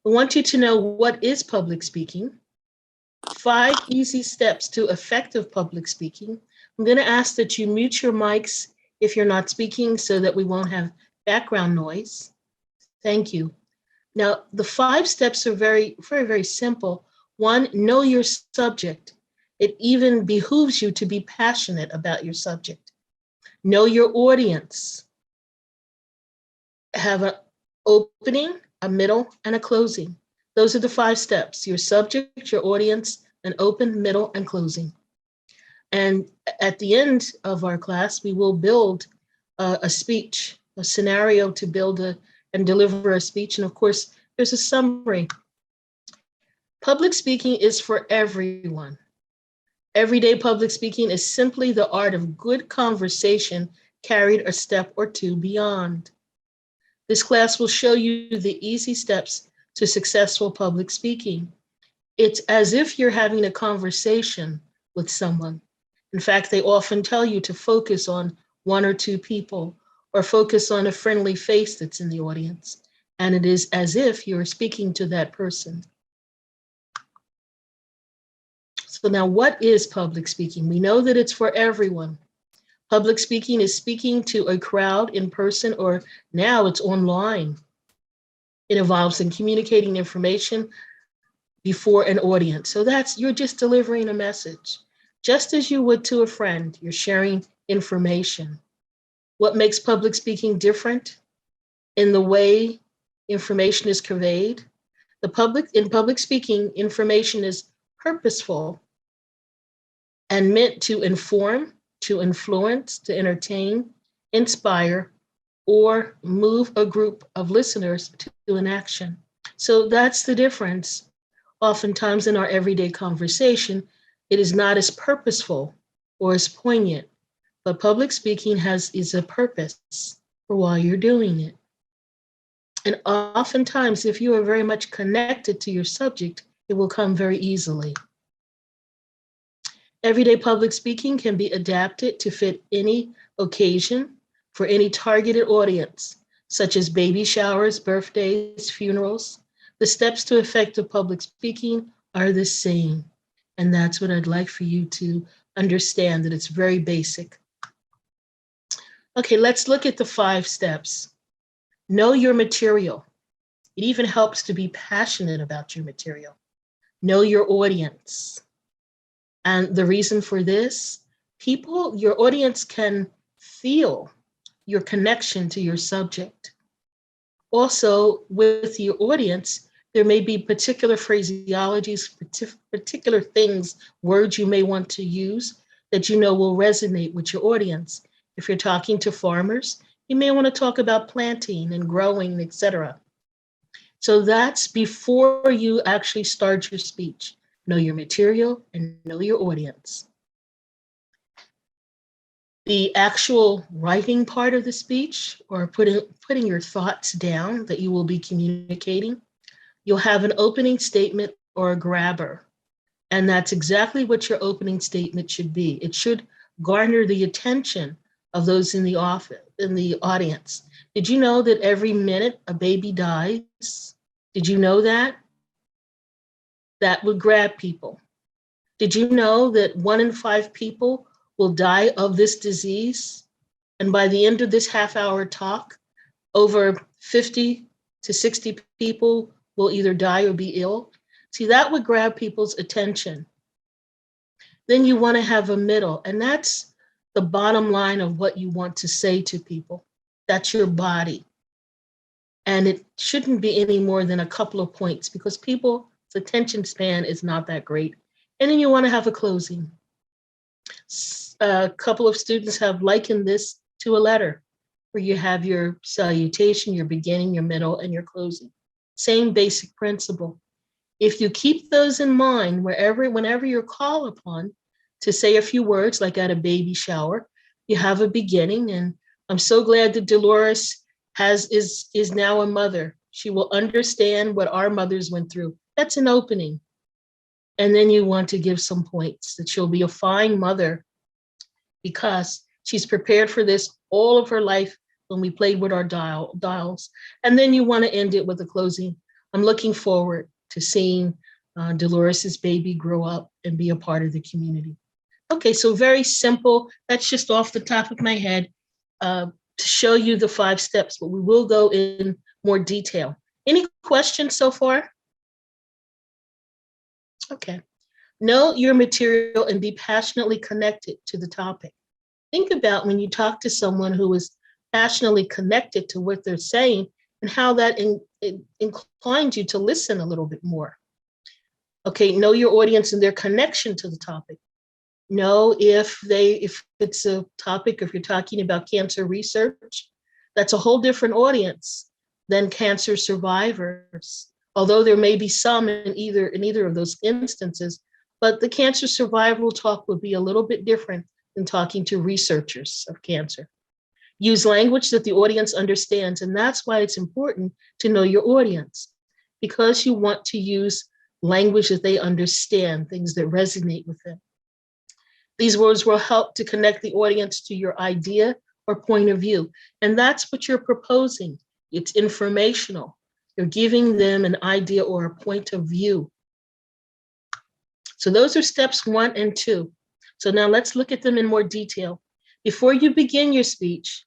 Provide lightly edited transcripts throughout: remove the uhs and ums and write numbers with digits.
We want you to know what is public speaking, 5 easy steps to effective public speaking. I'm going to ask that you mute your mics if you're not speaking so that we won't have background noise. Thank you. Now, the 5 steps are very, very, very simple. 1, know your subject. It even behooves you to be passionate about your subject. Know your audience. Have an opening, a middle, and a closing. Those are the 5 steps: your subject, your audience, an open, middle, and closing. And at the end of our class, we will build a speech, a scenario to build and deliver a speech. And of course, there's a summary. Public speaking is for everyone. Everyday public speaking is simply the art of good conversation carried a step or 2 beyond. This class will show you the easy steps to successful public speaking. It's as if you're having a conversation with someone. In fact, they often tell you to focus on 1 or 2 people or focus on a friendly face that's in the audience. And it is as if you're speaking to that person. So now, what is public speaking? We know that it's for everyone. Public speaking is speaking to a crowd in person, or now it's online. It involves in communicating information before an audience. So you're just delivering a message. Just as you would to a friend, you're sharing information. What makes public speaking different? In the way information is conveyed. In public speaking, information is purposeful and meant to inform, to influence, to entertain, inspire, or move a group of listeners to an action. So that's the difference. Oftentimes in our everyday conversation, it is not as purposeful or as poignant, but public speaking is a purpose for why you're doing it. And oftentimes, if you are very much connected to your subject, it will come very easily. Everyday public speaking can be adapted to fit any occasion for any targeted audience, such as baby showers, birthdays, funerals. The steps to effective public speaking are the same. And that's what I'd like for you to understand, that it's very basic. Okay, let's look at the 5 steps. Know your material. It even helps to be passionate about your material. Know your audience. And the reason for this, your audience can feel your connection to your subject. Also, with your audience, there may be particular phraseologies, particular things, words you may want to use that you know will resonate with your audience. If you're talking to farmers, you may want to talk about planting and growing, etc. So that's before you actually start your speech. Know your material and know your audience. The actual writing part of the speech, or putting your thoughts down that you will be communicating, you'll have an opening statement or a grabber. And that's exactly what your opening statement should be. It should garner the attention of those in the audience. Did you know that every minute a baby dies? Did you know that? That would grab people. Did you know that 1 in 5 people will die of this disease? And by the end of this half-hour talk, over 50 to 60 people will either die or be ill. See, that would grab people's attention. Then you want to have a middle, and that's the bottom line of what you want to say to people. That's your body. And it shouldn't be any more than a couple of points because people's attention span is not that great. And then you want to have a closing. A couple of students have likened this to a letter where you have your salutation, your beginning, your middle, and your closing. Same basic principle. If you keep those in mind, whenever you're called upon to say a few words, like at a baby shower, you have a beginning. And I'm so glad that Dolores is now a mother. She will understand what our mothers went through. That's an opening. And then you want to give some points that she'll be a fine mother because she's prepared for this all of her life when we played with our dials. And then you want to end it with a closing. I'm looking forward to seeing Dolores's baby grow up and be a part of the community. Okay, so very simple. That's just off the top of my head to show you the 5 steps, but we will go in more detail. Any questions so far? Okay. Know your material and be passionately connected to the topic. Think about when you talk to someone who is passionately connected to what they're saying and how that inclines you to listen a little bit more. Okay, know your audience and their connection to the topic. Know if it's a topic, if you're talking about cancer research, that's a whole different audience than cancer survivors. Although there may be some in either of those instances, but the cancer survival talk would be a little bit different than talking to researchers of cancer. Use language that the audience understands, and that's why it's important to know your audience, because you want to use language that they understand, things that resonate with them. These words will help to connect the audience to your idea or point of view, and that's what you're proposing. It's informational. You're giving them an idea or a point of view. So those are steps 1 and 2. So now let's look at them in more detail. Before you begin your speech,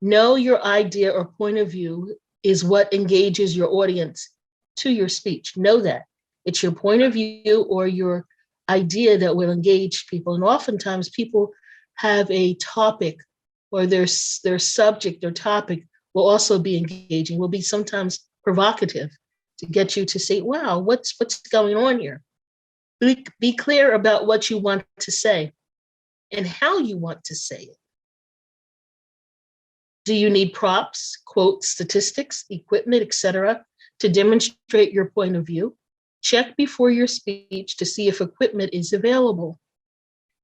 know your idea or point of view is what engages your audience to your speech. Know that. It's your point of view or your idea that will engage people. And oftentimes people have a topic or their subject or topic will also be engaging, will be sometimes provocative to get you to say, wow, what's going on here? Be clear about what you want to say and how you want to say it. Do you need props, quotes, statistics, equipment, etc., to demonstrate your point of view? Check before your speech to see if equipment is available.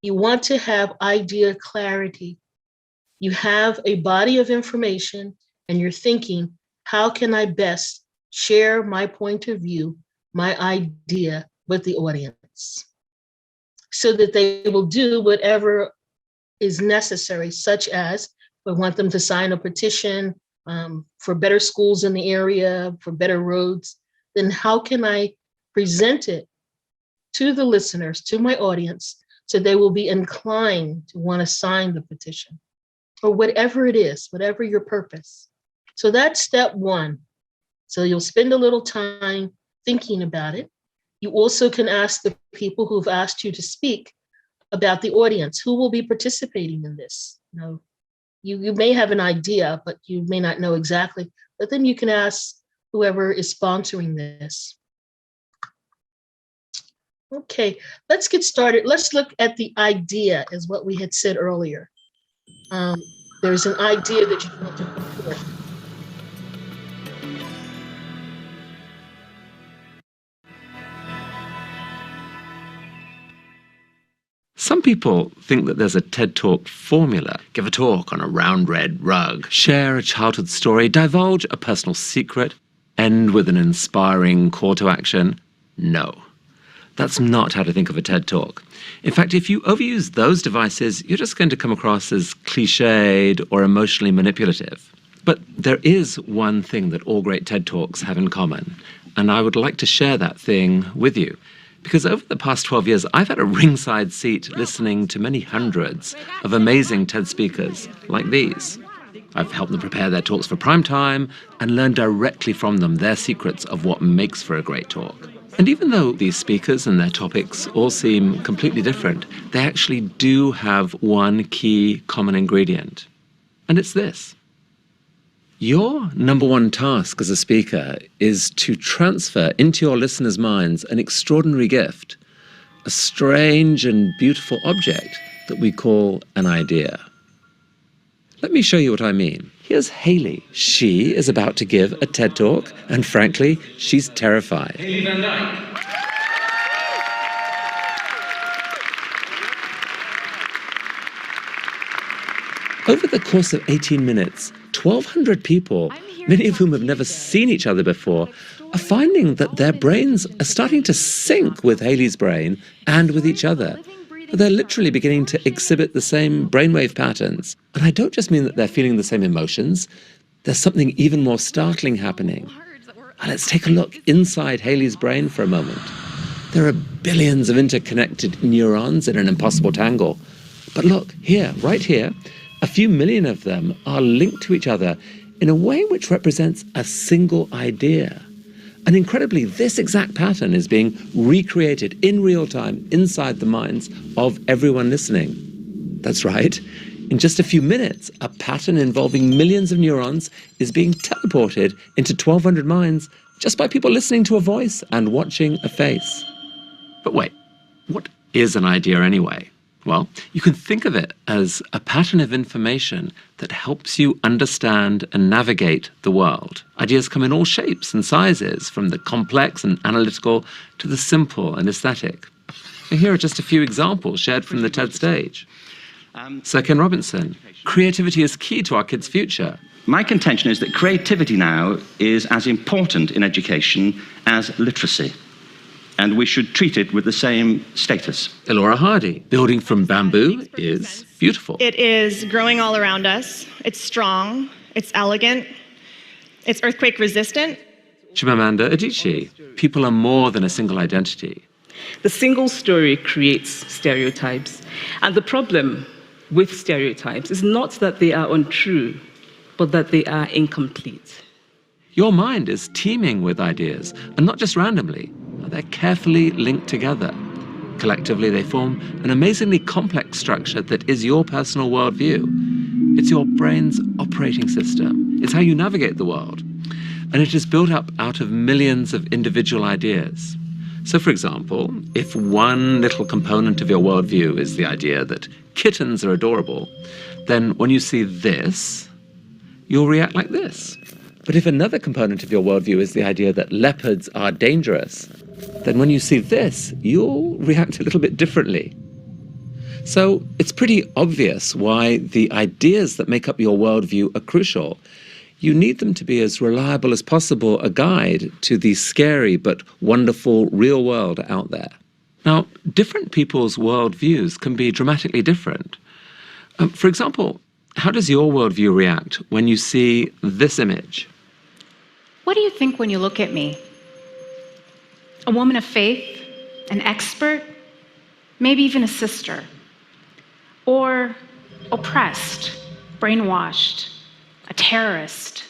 You want to have idea clarity. You have a body of information and you're thinking, how can I best share my point of view, my idea with the audience so that they will do whatever is necessary, such as we want them to sign a petition for better schools in the area, for better roads. Then how can I present it to the listeners, to my audience, so they will be inclined to want to sign the petition or whatever it is, whatever your purpose. So that's step 1. So you'll spend a little time thinking about it. You also can ask the people who've asked you to speak about the audience, who will be participating in this. You may have an idea, but you may not know exactly, but then you can ask whoever is sponsoring this. Okay, let's get started. Let's look at the idea as what we had said earlier. There's an idea that you want to put forth. Some people think that there's a TED Talk formula. Give a talk on a round red rug, share a childhood story, divulge a personal secret, end with an inspiring call to action. No, that's not how to think of a TED Talk. In fact, if you overuse those devices, you're just going to come across as cliched or emotionally manipulative. But there is one thing that all great TED Talks have in common, and I would like to share that thing with you. Because over the past 12 years, I've had a ringside seat listening to many hundreds of amazing TED speakers like these. I've helped them prepare their talks for prime time and learn directly from them their secrets of what makes for a great talk. And even though these speakers and their topics all seem completely different, they actually do have one key common ingredient. And it's this. Your number one task as a speaker is to transfer into your listeners' minds an extraordinary gift, a strange and beautiful object that we call an idea. Let me show you what I mean. Here's Hayley. She is about to give a TED Talk, and frankly, she's terrified. Hayley Van Dyke. Over the course of 18 minutes, 1,200 people, many of whom have never seen each other before, are finding that their brains are starting to sync with Hayley's brain and with each other. They're literally beginning to exhibit the same brainwave patterns. And I don't just mean that they're feeling the same emotions. There's something even more startling happening. Let's take a look inside Haley's brain for a moment. There are billions of interconnected neurons in an impossible tangle. But look, here, right here, a few million of them are linked to each other in a way which represents a single idea. And incredibly, this exact pattern is being recreated in real time inside the minds of everyone listening. That's right. In just a few minutes, a pattern involving millions of neurons is being teleported into 1,200 minds just by people listening to a voice and watching a face. But wait, what is an idea anyway? Well, you can think of it as a pattern of information that helps you understand and navigate the world. Ideas come in all shapes and sizes, from the complex and analytical to the simple and aesthetic. And here are just a few examples shared from the TED stage. Sir Ken Robinson, creativity is key to our kids' future. My contention is that creativity now is as important in education as literacy, and we should treat it with the same status. Elora Hardy, building from bamboo is beautiful. It is growing all around us. It's strong. It's elegant. It's earthquake resistant. Chimamanda Adichie, people are more than a single identity. The single story creates stereotypes. And the problem with stereotypes is not that they are untrue, but that they are incomplete. Your mind is teeming with ideas, and not just randomly. They're carefully linked together. Collectively, they form an amazingly complex structure that is your personal worldview. It's your brain's operating system. It's how you navigate the world. And it is built up out of millions of individual ideas. So, for example, if one little component of your worldview is the idea that kittens are adorable, then when you see this, you'll react like this. But if another component of your worldview is the idea that leopards are dangerous, then when you see this, you'll react a little bit differently. So it's pretty obvious why the ideas that make up your worldview are crucial. You need them to be as reliable as possible a guide to the scary but wonderful real world out there. Now, different people's worldviews can be dramatically different. For example, how does your worldview react when you see this image? What do you think when you look at me? A woman of faith, an expert, maybe even a sister, or oppressed, brainwashed, a terrorist?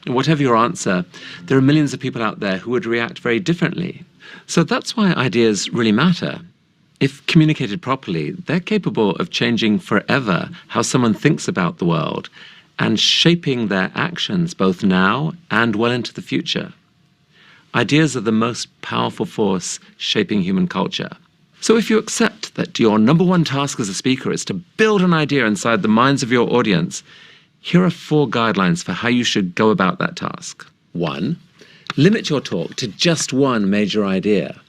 Whatever your answer, there are millions of people out there who would react very differently. So that's why ideas really matter. If communicated properly, they're capable of changing forever how someone thinks about the world and shaping their actions both now and well into the future. Ideas are the most powerful force shaping human culture. So if you accept that your number one task as a speaker is to build an idea inside the minds of your audience, here are 4 guidelines for how you should go about that task. 1, limit your talk to just one major idea.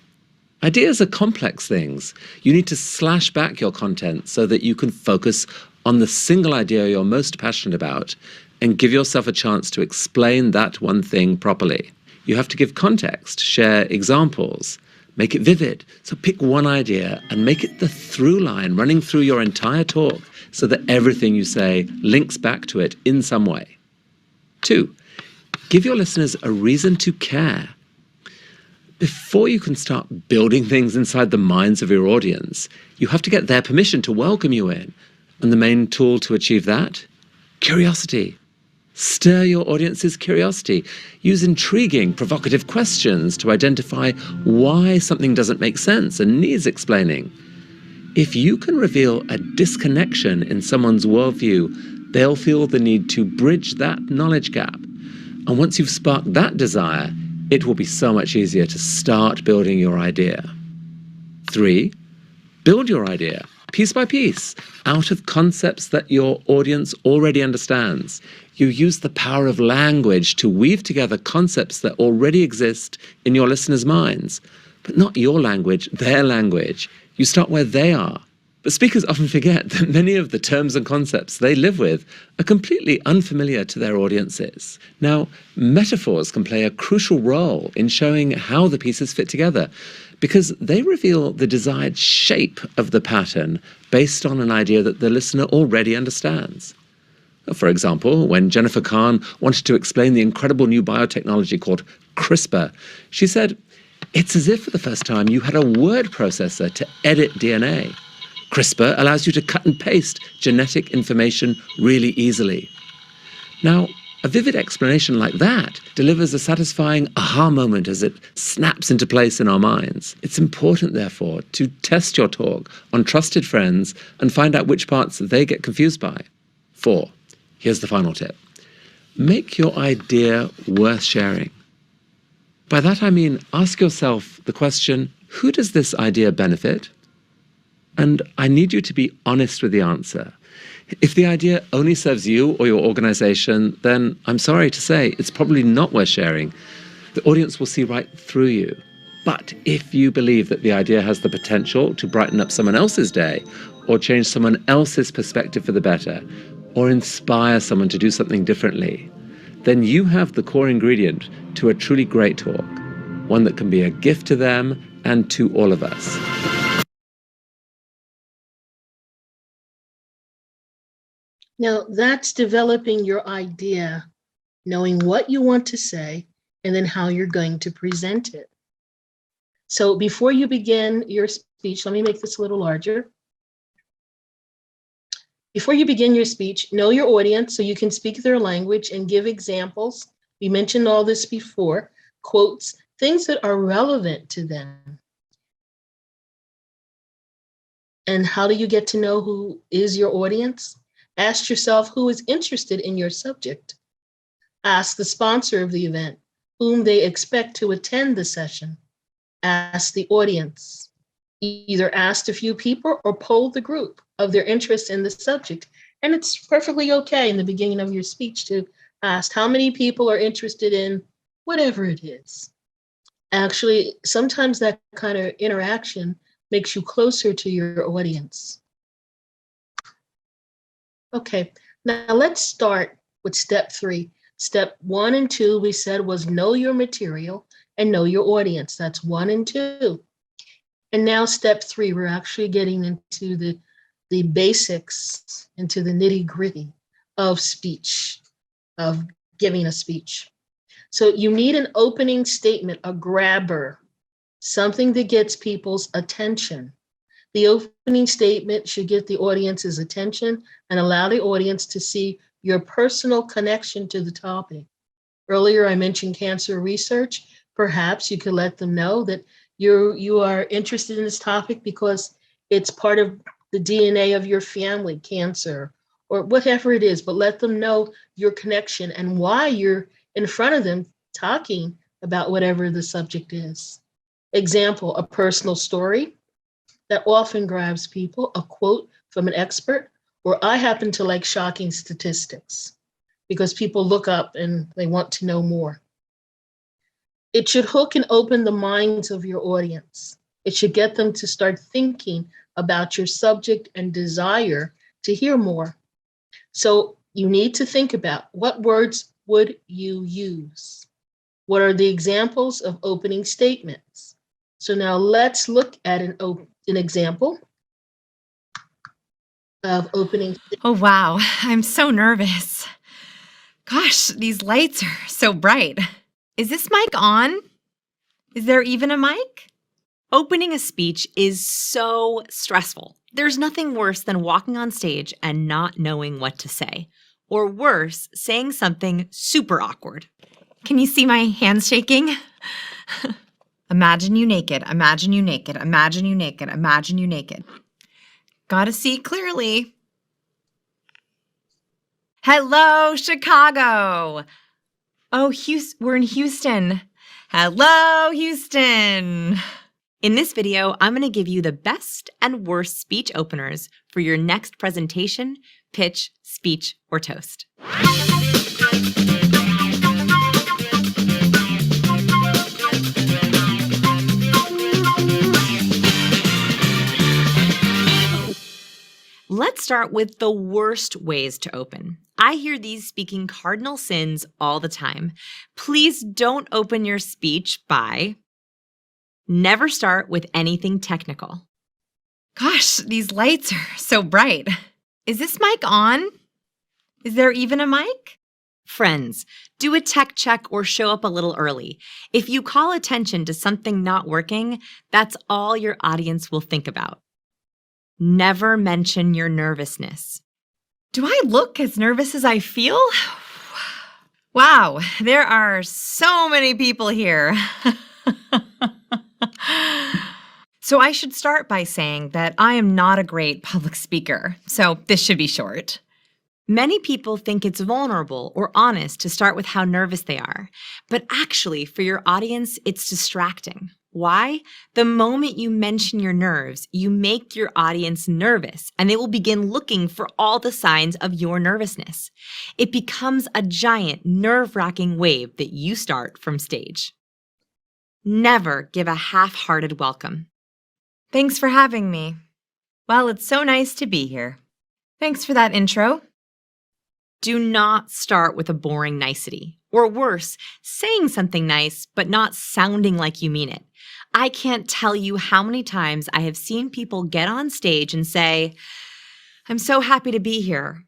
Ideas are complex things. You need to slash back your content so that you can focus on the single idea you're most passionate about and give yourself a chance to explain that one thing properly. You have to give context, share examples, make it vivid. So pick one idea and make it the through line running through your entire talk so that everything you say links back to it in some way. 2, give your listeners a reason to care. Before you can start building things inside the minds of your audience, you have to get their permission to welcome you in. And the main tool to achieve that? Curiosity. Stir your audience's curiosity. Use intriguing, provocative questions to identify why something doesn't make sense and needs explaining. If you can reveal a disconnection in someone's worldview, they'll feel the need to bridge that knowledge gap. And once you've sparked that desire, it will be so much easier to start building your idea. 3, build your idea, piece by piece, out of concepts that your audience already understands. You use the power of language to weave together concepts that already exist in your listeners' minds, but not your language, their language. You start where they are. But speakers often forget that many of the terms and concepts they live with are completely unfamiliar to their audiences. Now, metaphors can play a crucial role in showing how the pieces fit together because they reveal the desired shape of the pattern based on an idea that the listener already understands. For example, when Jennifer Kahn wanted to explain the incredible new biotechnology called CRISPR, she said, "It's as if for the first time you had a word processor to edit DNA. CRISPR allows you to cut and paste genetic information really easily." Now, a vivid explanation like that delivers a satisfying aha moment as it snaps into place in our minds. It's important, therefore, to test your talk on trusted friends and find out which parts they get confused by. 4. Here's the final tip. Make your idea worth sharing. By that I mean, ask yourself the question, who does this idea benefit? And I need you to be honest with the answer. If the idea only serves you or your organization, then I'm sorry to say it's probably not worth sharing. The audience will see right through you. But if you believe that the idea has the potential to brighten up someone else's day, or change someone else's perspective for the better, or inspire someone to do something differently, then you have the core ingredient to a truly great talk, one that can be a gift to them and to all of us. Now, that's developing your idea, knowing what you want to say, and then how you're going to present it. So before you begin your speech, let me make this a little larger. Before you begin your speech, know your audience so you can speak their language and give examples. We mentioned all this before, quotes, things that are relevant to them. And how do you get to know who is your audience? Ask yourself who is interested in your subject. Ask the sponsor of the event whom they expect to attend the session. Ask the audience. Either ask a few people or poll the group of their interest in the subject. And it's perfectly okay in the beginning of your speech to ask how many people are interested in whatever it is. Actually, sometimes that kind of interaction makes you closer to your audience. Okay, now let's start with step 3. Step 1 and 2, we said, was know your material and know your audience. That's 1 and 2. And now step 3, we're actually getting into the basics, into the nitty-gritty of speech, of giving a speech. So you need an opening statement, a grabber, something that gets people's attention. The opening statement should get the audience's attention and allow the audience to see your personal connection to the topic. Earlier, I mentioned cancer research. Perhaps you could let them know that you are interested in this topic because it's part of the DNA of your family, cancer, or whatever it is, but let them know your connection and why you're in front of them talking about whatever the subject is. Example, a personal story that often grabs people, a quote from an expert, or I happen to like shocking statistics because people look up and they want to know more. It should hook and open the minds of your audience. It should get them to start thinking about your subject and desire to hear more. So you need to think about what words would you use? What are the examples of opening statements? So now let's look at an example of opening. Oh, wow. I'm so nervous. Gosh, these lights are so bright. Is this mic on? Is there even a mic? Opening a speech is so stressful. There's nothing worse than walking on stage and not knowing what to say. Or worse, saying something super awkward. Can you see my hands shaking? Imagine you naked, imagine you naked, imagine you naked, imagine you naked. Gotta see clearly. Hello, Chicago. Oh, we're in Houston. Hello, Houston. In this video, I'm going to give you the best and worst speech openers for your next presentation, pitch, speech, or toast. Let's start with the worst ways to open. I hear these speaking cardinal sins all the time. Please don't open your speech by never start with anything technical. Gosh, these lights are so bright. Is this mic on? Is there even a mic? Friends, do a tech check or show up a little early. If you call attention to something not working, that's all your audience will think about. Never mention your nervousness. Do I look as nervous as I feel? Wow, there are so many people here. So I should start by saying that I am not a great public speaker, so this should be short. Many people think it's vulnerable or honest to start with how nervous they are, but actually, for your audience, it's distracting. Why? The moment you mention your nerves, you make your audience nervous, and they will begin looking for all the signs of your nervousness. It becomes a giant, nerve-wracking wave that you start from stage. Never give a half-hearted welcome. Thanks for having me. Well, it's so nice to be here. Thanks for that intro. Do not start with a boring nicety. Or worse, saying something nice, but not sounding like you mean it. I can't tell you how many times I have seen people get on stage and say, "I'm so happy to be here,"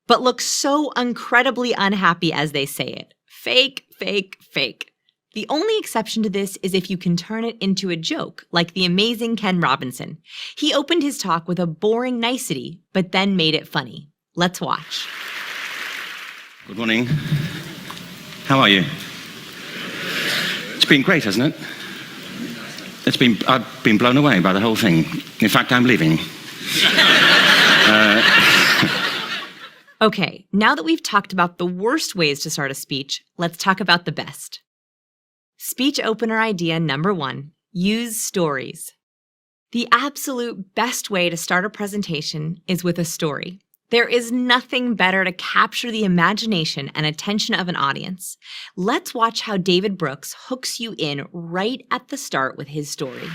but look so incredibly unhappy as they say it. Fake, fake, fake. The only exception to this is if you can turn it into a joke, like the amazing Ken Robinson. He opened his talk with a boring nicety, but then made it funny. Let's watch. Good morning. How are you? It's been great, hasn't it? I've been blown away by the whole thing. In fact, I'm leaving. Okay, now that we've talked about the worst ways to start a speech, let's talk about the best. Speech opener idea number 1, use stories. The absolute best way to start a presentation is with a story. There is nothing better to capture the imagination and attention of an audience. Let's watch how David Brooks hooks you in right at the start with his story.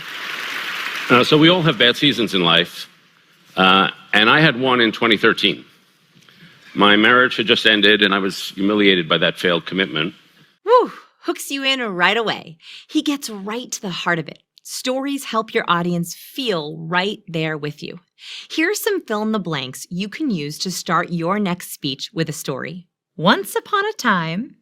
So we all have bad seasons in life, and I had one in 2013. My marriage had just ended, and I was humiliated by that failed commitment. Woo! Hooks you in right away. He gets right to the heart of it. Stories help your audience feel right there with you. Here's some fill in the blanks you can use to start your next speech with a story. Once upon a time,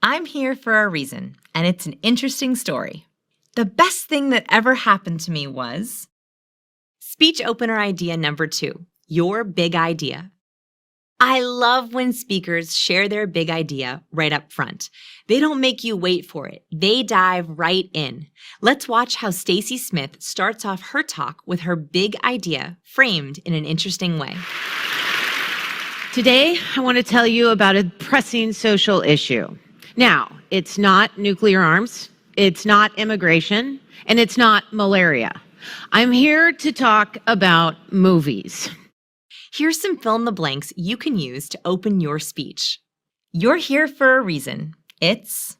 I'm here for a reason, and it's an interesting story. The best thing that ever happened to me was... Speech opener idea number 2, your big idea. I love when speakers share their big idea right up front. They don't make you wait for it. They dive right in. Let's watch how Stacy Smith starts off her talk with her big idea framed in an interesting way. Today, I want to tell you about a pressing social issue. Now, it's not nuclear arms, it's not immigration, and it's not malaria. I'm here to talk about movies. Here's some fill in the blanks you can use to open your speech. You're here for a reason. It's...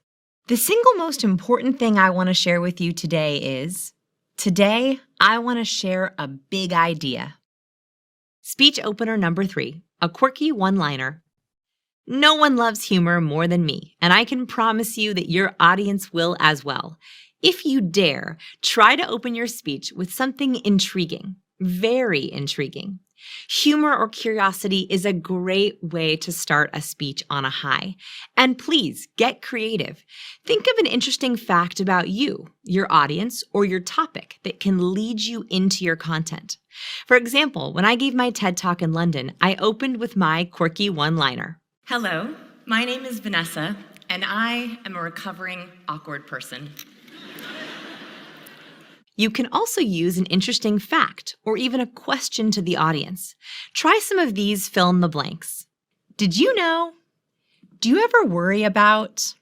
The single most important thing I want to share with you today is... Today, I want to share a big idea. Speech opener number 3, a quirky one-liner. No one loves humor more than me, and I can promise you that your audience will as well. If you dare, try to open your speech with something intriguing, very intriguing. Humor or curiosity is a great way to start a speech on a high. And please get creative. Think of an interesting fact about you, your audience, or your topic that can lead you into your content. For example, when I gave my TED Talk in London, I opened with my quirky one-liner. Hello, my name is Vanessa, and I am a recovering awkward person. You can also use an interesting fact or even a question to the audience. Try some of these fill in the blanks. Did you know? Do you ever worry about?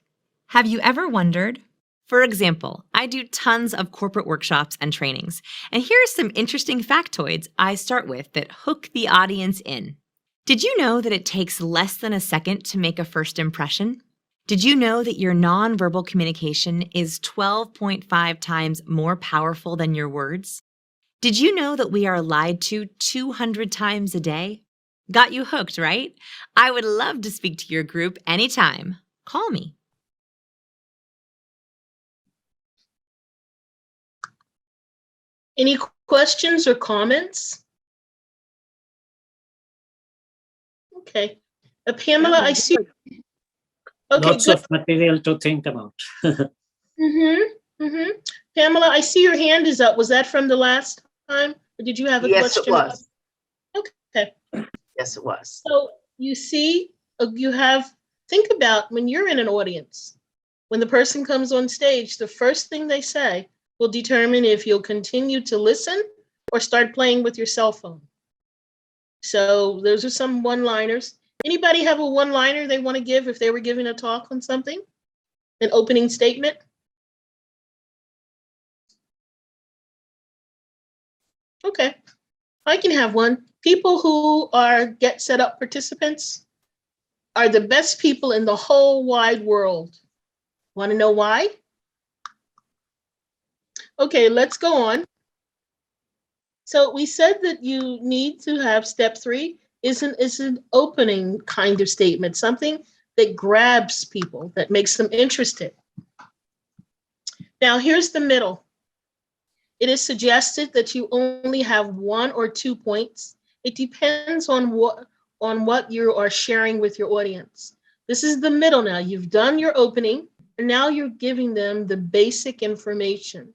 Have you ever wondered? For example, I do tons of corporate workshops and trainings, and here are some interesting factoids I start with that hook the audience in. Did you know that it takes less than a second to make a first impression? Did you know that your nonverbal communication is 12.5 times more powerful than your words? Did you know that we are lied to 200 times a day? Got you hooked, right? I would love to speak to your group anytime. Call me. Any questions or comments? Okay. Pamela, I see. Okay, Lots good. of material to think about. Pamela, I see your hand is up. Was that from the last time? Or did you have a Yes, question? it was. Okay. Yes, it was. So you see, think about when you're in an audience, when the person comes on stage, the first thing they say will determine if you'll continue to listen or start playing with your cell phone. So those are some one-liners. Anybody have a one-liner they want to give if they were giving a talk on something? An opening statement? Okay, I can have one. People who are GetSetUp participants are the best people in the whole wide world. Want to know why? Okay, let's go on. So we said that you need to have step 3 is an opening kind of statement, something that grabs people, that makes them interested. Now here's the middle. It is suggested that you only have 1 or 2 points. It depends on what you are sharing with your audience. This is the middle now. You've done your opening, and now you're giving them the basic information.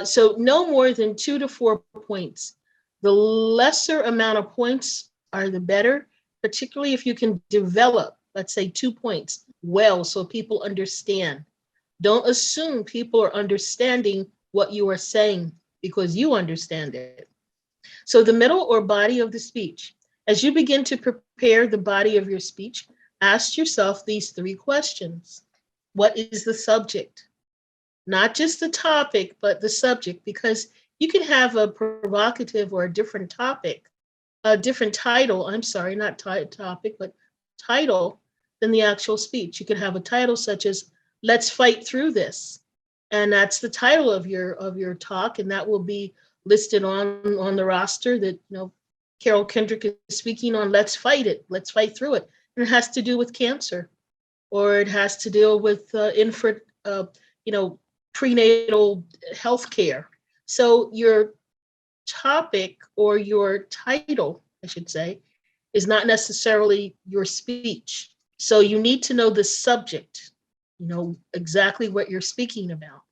So no more than 2 to 4 points. The lesser amount of points are the better, particularly if you can develop, let's say 2 points, well, so people understand. Don't assume people are understanding what you are saying because you understand it. So the middle or body of the speech. As you begin to prepare the body of your speech, ask yourself these 3 questions. What is the subject? Not just the topic, but the subject, because you can have a provocative or a different topic, a different title, I'm sorry, not topic, but title than the actual speech. You could have a title such as, "Let's fight through this." And that's the title of your talk, and that will be listed on the roster that, Carol Kendrick is speaking on. Let's fight it. Let's fight through it. And it has to do with cancer, or it has to deal with prenatal health care. So your topic or your title, I should say, is not necessarily your speech. So you need to know the subject, exactly what you're speaking about.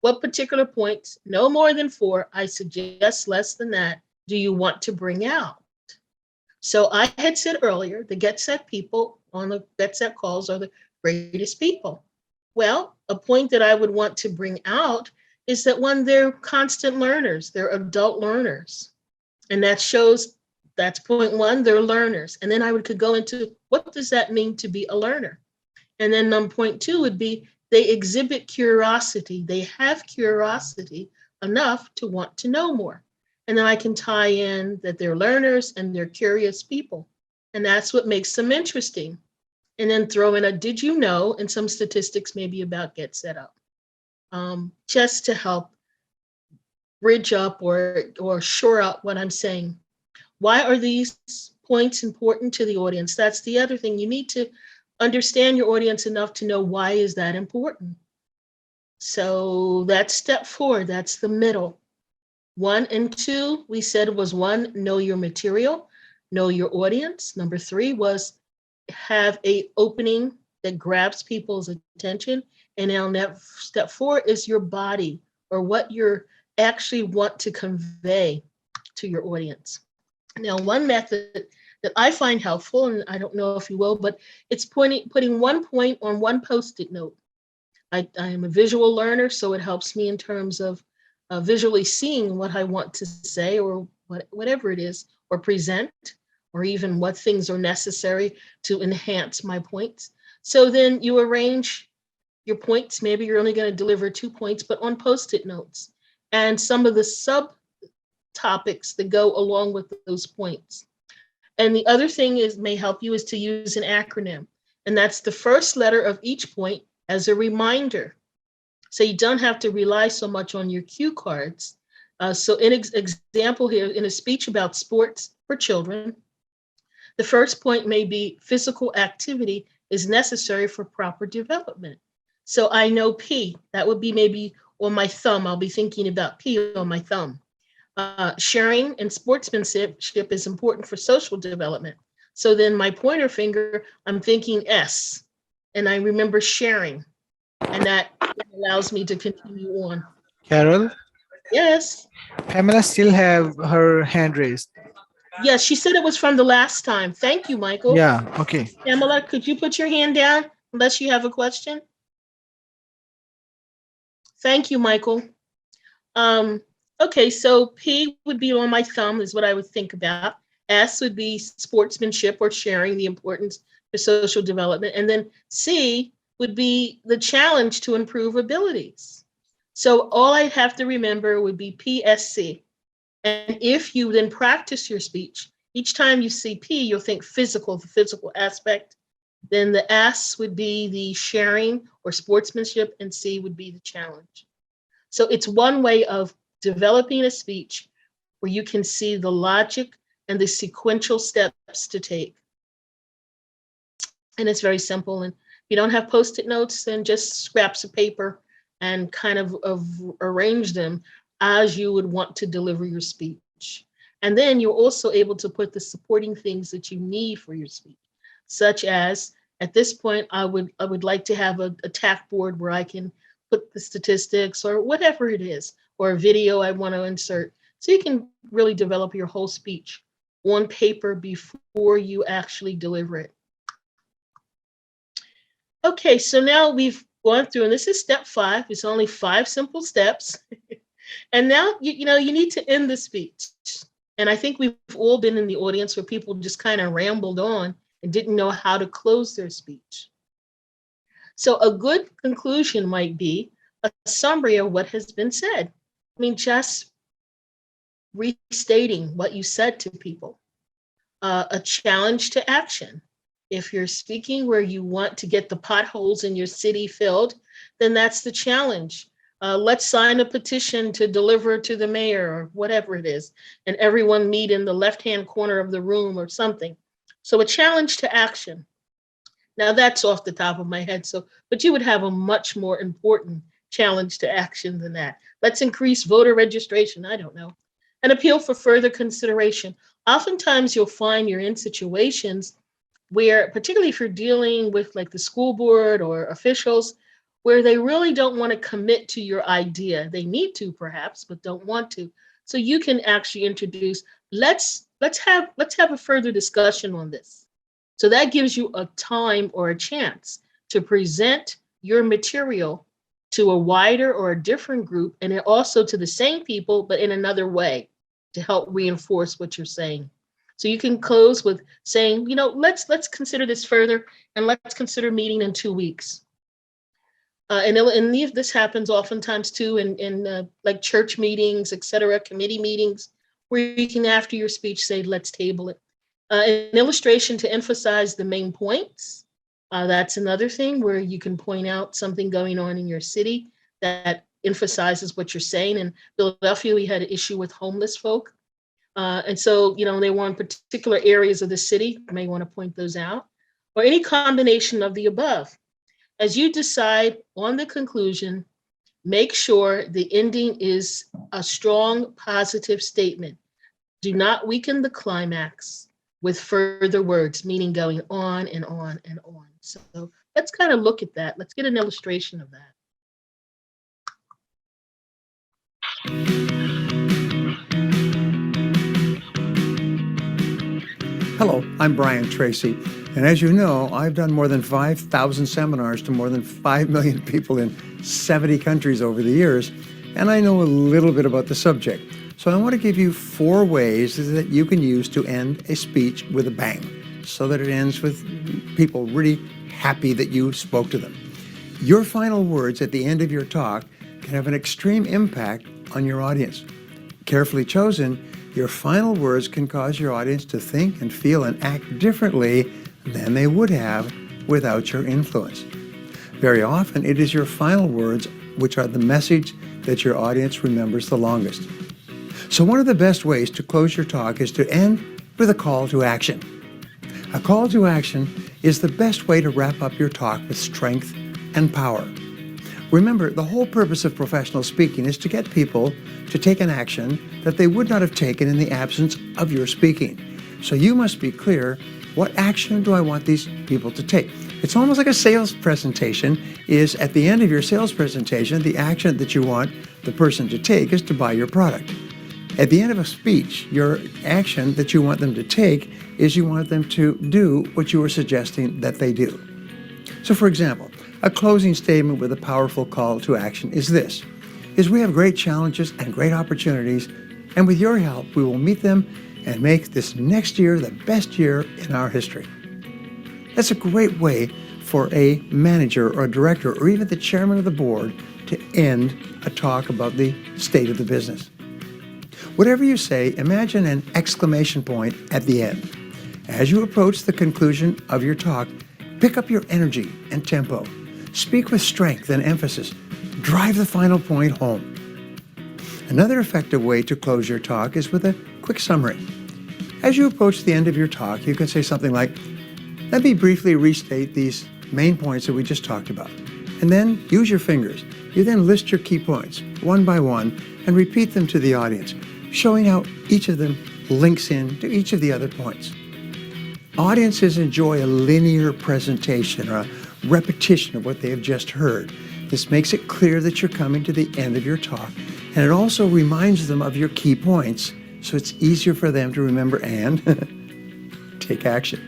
What particular points, no more than 4, I suggest less than that, do you want to bring out? So I had said earlier, the GetSet people on the GetSet calls are the greatest people. Well, a point that I would want to bring out is that when they're constant learners, they're adult learners. And that's point 1, they're learners. And then I could go into, what does that mean to be a learner? And then point 2 would be, they exhibit curiosity. They have curiosity enough to want to know more. And then I can tie in that they're learners and they're curious people. And that's what makes them interesting. And then throw in a did you know and some statistics maybe about GetSetUp, just to help bridge up or shore up what I'm saying. Why are these points important to the audience? That's the other thing. You need to understand your audience enough to know why is that important. So that's step 4, that's the middle. 1 and 2, we said was 1, know your material, know your audience. Number 3 was have a opening that grabs people's attention. And now step 4 is your body, or what you actually want to convey to your audience. Now, one method that I find helpful, and I don't know if you will, but it's putting 1 point on 1 Post-it note. I am a visual learner, so it helps me in terms of visually seeing what I want to say, or whatever it is, or present, or even what things are necessary to enhance my points. So then you arrange your points. Maybe you're only going to deliver 2 points, but on Post-it notes, and some of the subtopics that go along with those points. And the other thing may help you is to use an acronym. And that's the first letter of each point as a reminder. So you don't have to rely so much on your cue cards. So in example here, in a speech about sports for children, the first point may be physical activity is necessary for proper development. So I know P, that would be maybe on my thumb. I'll be thinking about P on my thumb. Sharing and sportsmanship is important for social development. So then my pointer finger, I'm thinking S, and I remember sharing, and that allows me to continue on. Carol, Yes. Pamela still have her hand raised. Yes, she said it was from the last time. Thank you, Michael. Yeah, okay. Pamela, could you put your hand down unless you have a question? Thank you, Michael. Okay, so P would be on my thumb is what I would think about. S would be sportsmanship or sharing, the importance for social development. And then C would be the challenge to improve abilities. So all I have to remember would be PSC. And if you then practice your speech, each time you see P, you'll think physical, the physical aspect. Then the S would be the sharing or sportsmanship, and C would be the challenge. So it's one way of developing a speech where you can see the logic and the sequential steps to take. And it's very simple. And if you don't have Post-it notes, then just scraps of paper and kind of arrange them as you would want to deliver your speech. And then you're also able to put the supporting things that you need for your speech, such as at this point, I would like to have a tack board where I can put the statistics or whatever it is, or a video I want to insert. So you can really develop your whole speech on paper before you actually deliver it. Okay, so now we've gone through, and this is step 5. It's only 5 simple steps. And now, you need to end the speech. And I think we've all been in the audience where people just kind of rambled on and didn't know how to close their speech. So a good conclusion might be a summary of what has been said. I mean, just restating what you said to people. A challenge to action. If you're speaking where you want to get the potholes in your city filled, then that's the challenge. Let's sign a petition to deliver to the mayor or whatever it is, and everyone meet in the left-hand corner of the room or something. So a challenge to action. Now that's off the top of my head, but you would have a much more important challenge to action than that. Let's increase voter registration, I don't know. An appeal for further consideration. Oftentimes you'll find you're in situations where, particularly if you're dealing with like the school board or officials, where they really don't want to commit to your idea. They need to perhaps, but don't want to. So you can actually introduce, let's have a further discussion on this. So that gives you a time or a chance to present your material to a wider or a different group, and then also to the same people, but in another way to help reinforce what you're saying. So you can close with saying, let's consider this further, and let's consider meeting in 2 weeks. And this happens oftentimes too in like church meetings, et cetera, committee meetings, where you can, after your speech, say, let's table it. An illustration to emphasize the main points. That's another thing where you can point out something going on in your city that emphasizes what you're saying. In Philadelphia, we had an issue with homeless folk. And so, they were in particular areas of the city. You may want to point those out, or any combination of the above. As you decide on the conclusion, make sure the ending is a strong, positive statement. Do not weaken the climax with further words, meaning going on and on and on. So let's kind of look at that. Let's get an illustration of that. Hello, I'm Brian Tracy, and as you know, I've done more than 5,000 seminars to more than 5 million people in 70 countries over the years, and I know a little bit about the subject. So I want to give you 4 ways that you can use to end a speech with a bang, so that it ends with people really happy that you spoke to them. Your final words at the end of your talk can have an extreme impact on your audience. Carefully chosen, your final words can cause your audience to think and feel and act differently than they would have without your influence. Very often, it is your final words which are the message that your audience remembers the longest. So one of the best ways to close your talk is to end with a call to action. A call to action is the best way to wrap up your talk with strength and power. Remember, the whole purpose of professional speaking is to get people to take an action that they would not have taken in the absence of your speaking. So you must be clear What action do I want these people to take? It's almost like a sales presentation is at the end of your sales presentation, the action that you want the person to take is to buy your product. At the end of a speech, your action that you want them to take is you want them to do what you were suggesting that they do. So for example, a closing statement with a powerful call to action is this, is we have great challenges and great opportunities, and with your help, we will meet them and make this next year the best year in our history. That's a great way for a manager or a director or even the chairman of the board to end a talk about the state of the business. Whatever you say, imagine an exclamation point at the end. As you approach the conclusion of your talk, pick up your energy and tempo. Speak with strength and emphasis. Drive the final point home. Another effective way to close your talk is with a quick summary. As you approach the end of your talk, you can say something like, let me briefly restate these main points that we just talked about. And then use your fingers. You then list your key points one by one and repeat them to the audience, showing how each of them links in to each of the other points. Audiences enjoy a linear presentation or a repetition of what they have just heard. This makes it clear that you're coming to the end of your talk, and it also reminds them of your key points, so it's easier for them to remember and take action.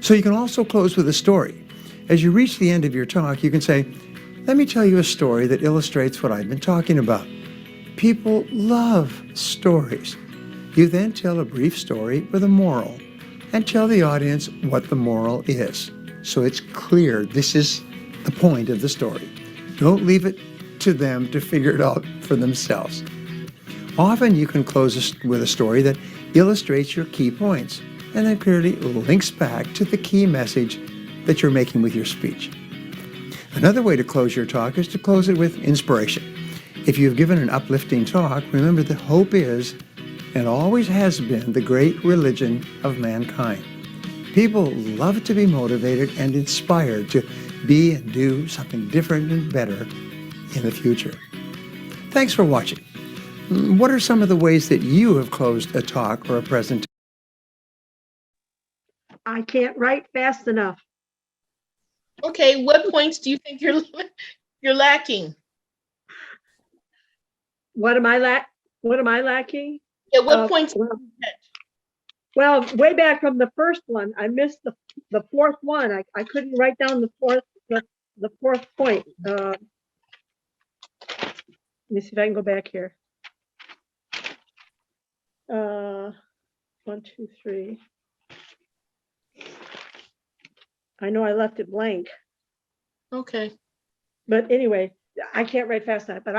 So you can also close with a story. As you reach the end of your talk, you can say, let me tell you a story that illustrates what I've been talking about. People love stories. You then tell a brief story with a moral and tell the audience what the moral is. So it's clear this is the point of the story. Don't leave it to them to figure it out for themselves. Often you can close with a story that illustrates your key points and then clearly links back to the key message that you're making with your speech. Another way to close your talk is to close it with inspiration. If you've given an uplifting talk, remember that hope is and always has been the great religion of mankind. People love to be motivated and inspired to be and do something different and better in the future. Thanks for watching. What are some of the ways that you have closed a talk or a presentation? I can't write fast enough. Okay, what points do you think you're lacking? What am I lacking? Yeah, what points? Well, way back from the first one, I missed the fourth one. I couldn't write down the fourth point. Let me see if I can go back here. 1, 2, 3. I know I left it blank. Okay. But anyway, I can't write fast enough. But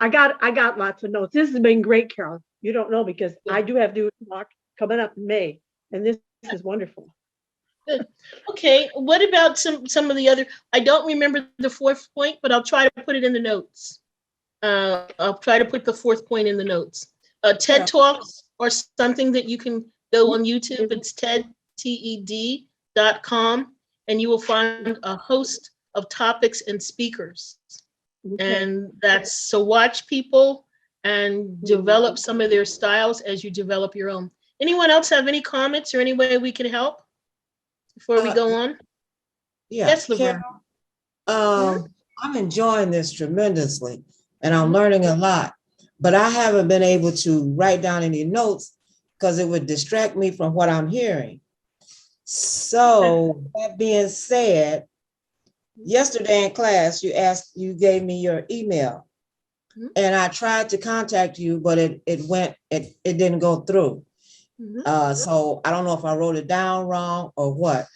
I got lots of notes. This has been great, Carol. You don't know because I do have to do a talk coming up in May, and this is wonderful. Good. Okay. What about some of the other? I don't remember the fourth point, but I'll try to put it in the notes. I'll try to put the fourth point in the notes. TED Talks or something that you can go on YouTube. It's TED.com, and you will find a host of topics and speakers. Okay. And that's so watch people and develop some of their styles as you develop your own. Anyone else have any comments or any way we can help before we go on? Yeah, yes, Laverne. I'm enjoying this tremendously and I'm learning a lot, but I haven't been able to write down any notes because it would distract me from what I'm hearing. So that being said, yesterday in class, you gave me your email and I tried to contact you, but it didn't go through. So I don't know if I wrote it down wrong or what,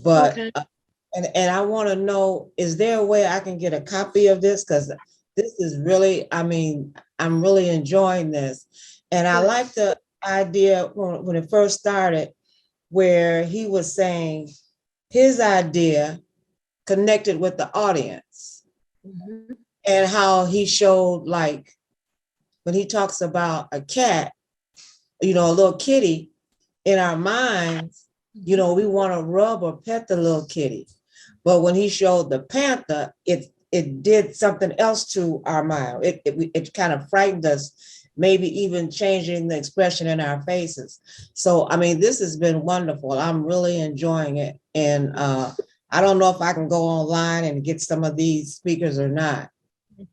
but, and I want to know, is there a way I can get a copy of this? Because this is really, I mean, I'm really enjoying this. And I like the idea when it first started, where he was saying his idea connected with the audience and how he showed, like, when he talks about a cat, you know, a little kitty, in our minds, you know, we want to rub or pet the little kitty. But when he showed the panther, it did something else to our mind. It kind of frightened us maybe even changing the expression in our faces. So, I mean, this has been wonderful. I'm really enjoying it. And I don't know if I can go online and get some of these speakers or not.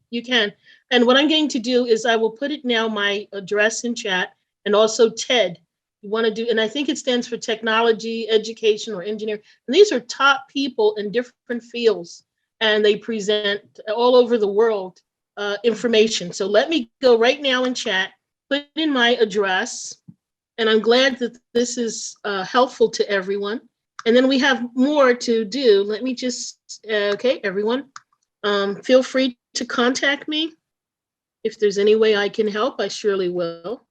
You can. And what I'm going to do is I will put it now, my address in chat, and also TED. You want to do, and I think it stands for technology, education, or engineering. And these are top people in different fields, and they present all over the world information. So let me go right now in chat, put in my address, and I'm glad that this is helpful to everyone. And then we have more to do. Let me just, okay, everyone, feel free to contact me. If there's any way I can help, I surely will.